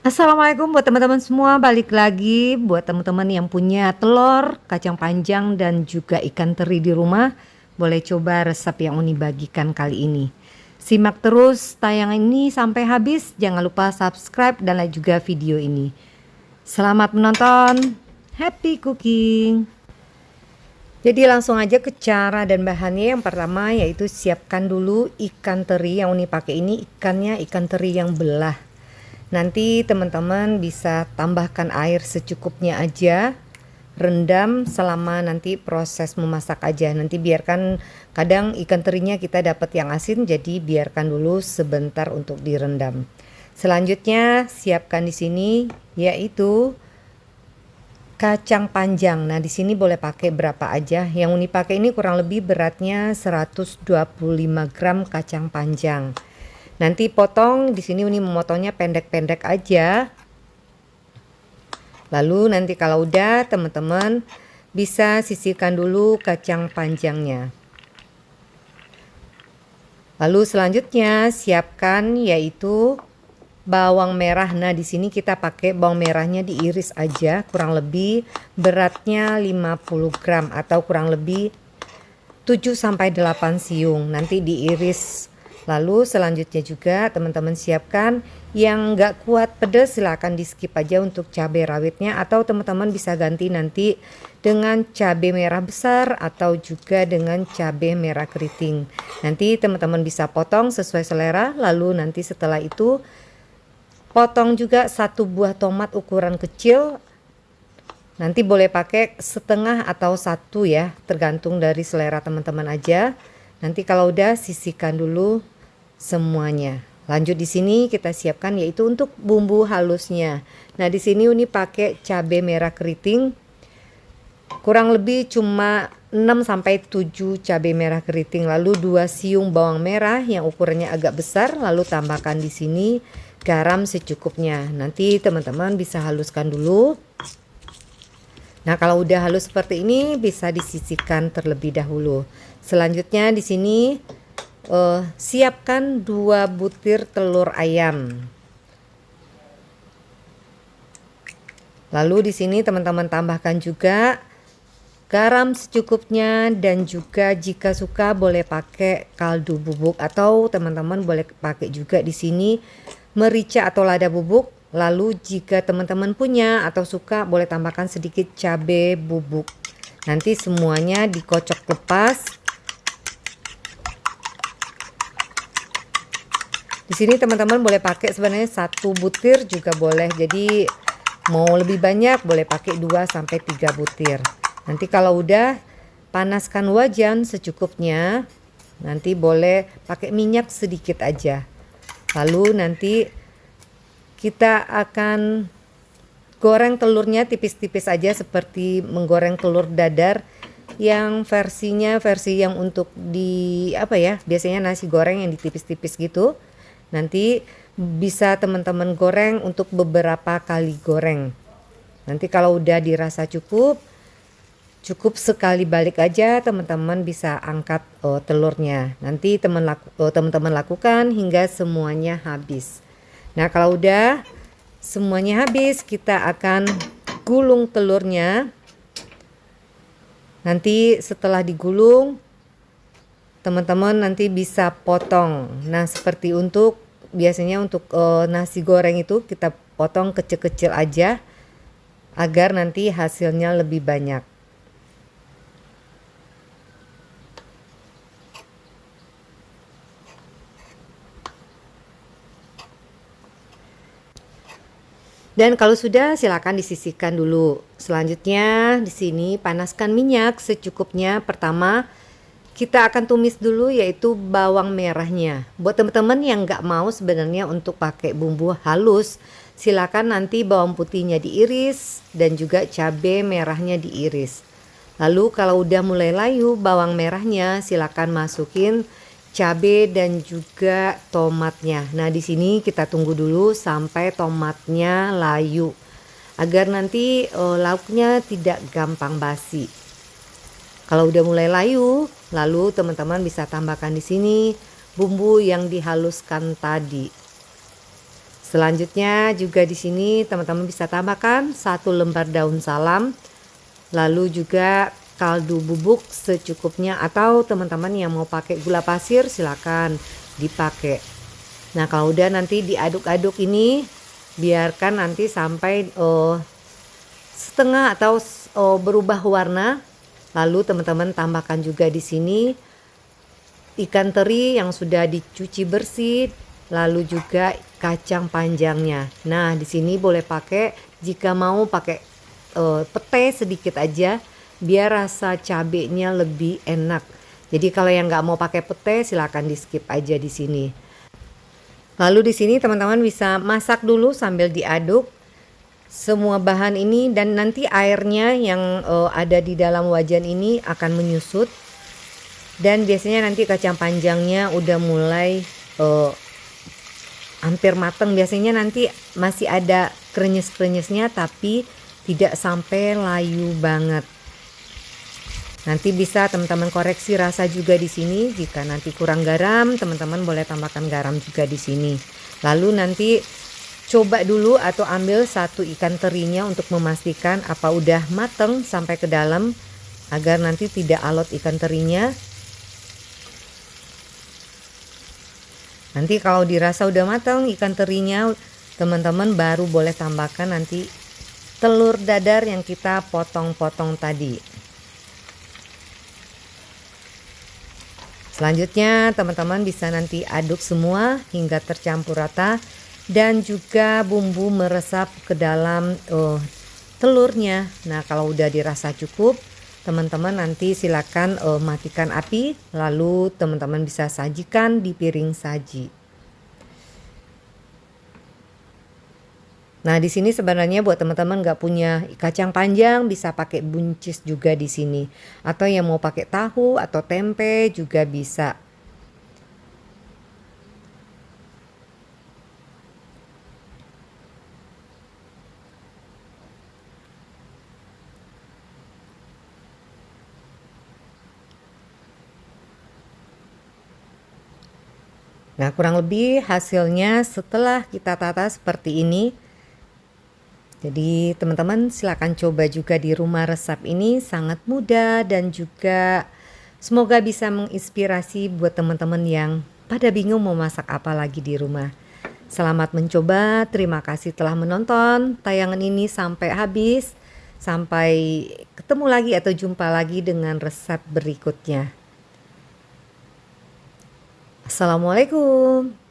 Assalamualaikum buat teman-teman semua, balik lagi buat teman-teman yang punya telur, kacang panjang dan juga ikan teri di rumah, boleh coba resep yang Uni bagikan kali ini. Simak terus tayangan ini sampai habis, jangan lupa subscribe dan like juga video ini. Selamat menonton, happy cooking. Jadi langsung aja ke cara dan bahannya. Yang pertama yaitu siapkan dulu ikan teri. Yang Uni pakai ini ikannya ikan teri yang belah. Nanti teman-teman bisa tambahkan air secukupnya aja, rendam selama nanti proses memasak aja. Nanti biarkan, kadang ikan terinya kita dapat yang asin, jadi biarkan dulu sebentar untuk direndam. Selanjutnya siapkan di sini yaitu kacang panjang. Nah, di sini boleh pakai berapa aja. Yang Uni pakai ini kurang lebih beratnya 125 gram kacang panjang. Nanti potong, di sini Uni memotongnya pendek-pendek aja. Lalu nanti kalau udah teman-teman bisa sisihkan dulu kacang panjangnya. Lalu selanjutnya siapkan yaitu bawang merah. Nah, di sini kita pakai bawang merahnya diiris aja, kurang lebih beratnya 50 gram atau kurang lebih 7 sampai 8 siung. Nanti diiris. Lalu selanjutnya juga teman-teman siapkan yang nggak kuat pedas, silahkan di skip aja untuk cabai rawitnya, atau teman-teman bisa ganti nanti dengan cabai merah besar atau juga dengan cabai merah keriting. Nanti teman-teman bisa potong sesuai selera. Lalu nanti setelah itu potong juga 1 buah tomat ukuran kecil. Nanti boleh pakai setengah atau 1 ya, tergantung dari selera teman-teman aja. Nanti kalau udah sisihkan dulu semuanya. Lanjut di sini kita siapkan yaitu untuk bumbu halusnya. Nah, di sini Uni pakai cabai merah keriting. Kurang lebih cuma 6 sampai 7 cabai merah keriting, lalu 2 siung bawang merah yang ukurannya agak besar, lalu tambahkan di sini garam secukupnya. Nanti teman-teman bisa haluskan dulu. Nah, kalau udah halus seperti ini bisa disisihkan terlebih dahulu. Selanjutnya di sini siapkan 2 butir telur ayam. Lalu di sini teman-teman tambahkan juga garam secukupnya, dan juga jika suka boleh pakai kaldu bubuk atau teman-teman boleh pakai juga di sini merica atau lada bubuk. Lalu jika teman-teman punya atau suka boleh tambahkan sedikit cabai bubuk. Nanti semuanya dikocok lepas. Di sini teman-teman boleh pakai sebenarnya 1 butir juga boleh. Jadi mau lebih banyak boleh pakai 2 sampai 3 butir. Nanti kalau udah panaskan wajan secukupnya. Nanti boleh pakai minyak sedikit aja. Lalu nanti kita akan goreng telurnya tipis-tipis aja seperti menggoreng telur dadar yang versinya versi yang untuk di apa ya, biasanya nasi goreng yang ditipis-tipis gitu. Nanti bisa teman-teman goreng untuk beberapa kali goreng. Nanti kalau udah dirasa cukup sekali balik aja, teman-teman bisa angkat telurnya. Nanti teman-teman lakukan hingga semuanya habis. Nah, kalau udah semuanya habis, kita akan gulung telurnya. Nanti setelah digulung, teman-teman nanti bisa potong. Nah, seperti biasanya untuk nasi goreng itu kita potong kecil-kecil aja agar nanti hasilnya lebih banyak. Dan kalau sudah silakan disisihkan dulu. Selanjutnya di sini panaskan minyak secukupnya. Pertama kita akan tumis dulu yaitu bawang merahnya. Buat teman-teman yang nggak mau sebenarnya untuk pakai bumbu halus, silakan nanti bawang putihnya diiris dan juga cabai merahnya diiris. Lalu kalau udah mulai layu bawang merahnya, silakan masukin cabai dan juga tomatnya. Nah, di sini kita tunggu dulu sampai tomatnya layu agar nanti lauknya tidak gampang basi. Kalau udah mulai layu, lalu teman-teman bisa tambahkan di sini bumbu yang dihaluskan tadi. Selanjutnya juga di sini teman-teman bisa tambahkan 1 lembar daun salam, lalu juga kaldu bubuk secukupnya, atau teman-teman yang mau pakai gula pasir silakan dipakai. Nah kalau udah nanti diaduk-aduk ini, biarkan nanti sampai setengah atau berubah warna. Lalu teman-teman tambahkan juga di sini ikan teri yang sudah dicuci bersih, lalu juga kacang panjangnya. Nah di sini boleh pakai, jika mau pakai pete sedikit aja biar rasa cabenya lebih enak. Jadi kalau yang nggak mau pakai pete silahkan di skip aja di sini. Lalu di sini teman-teman bisa masak dulu sambil diaduk semua bahan ini, dan nanti airnya yang ada di dalam wajan ini akan menyusut. Dan biasanya nanti kacang panjangnya udah mulai hampir mateng, biasanya nanti masih ada krenyes-krenyesnya tapi tidak sampai layu banget. Nanti bisa teman-teman koreksi rasa juga di sini. Jika nanti kurang garam, teman-teman boleh tambahkan garam juga di sini. Lalu nanti coba dulu atau ambil 1 ikan terinya untuk memastikan apa udah mateng sampai ke dalam, agar nanti tidak alot ikan terinya. Nanti kalau dirasa udah matang ikan terinya, teman-teman baru boleh tambahkan nanti telur dadar yang kita potong-potong tadi. Selanjutnya teman-teman bisa nanti aduk semua hingga tercampur rata dan juga bumbu meresap ke dalam telurnya. Nah kalau udah dirasa cukup, teman-teman nanti silakan matikan api, lalu teman-teman bisa sajikan di piring saji. Nah di sini sebenarnya buat teman-teman nggak punya kacang panjang bisa pakai buncis juga di sini, atau yang mau pakai tahu atau tempe juga bisa. Nah kurang lebih hasilnya setelah kita tata seperti ini. Jadi teman-teman silakan coba juga di rumah. Resep ini sangat mudah dan juga semoga bisa menginspirasi buat teman-teman yang pada bingung mau masak apa lagi di rumah. Selamat mencoba, terima kasih telah menonton tayangan ini sampai habis. Sampai ketemu lagi atau jumpa lagi dengan resep berikutnya. Assalamualaikum.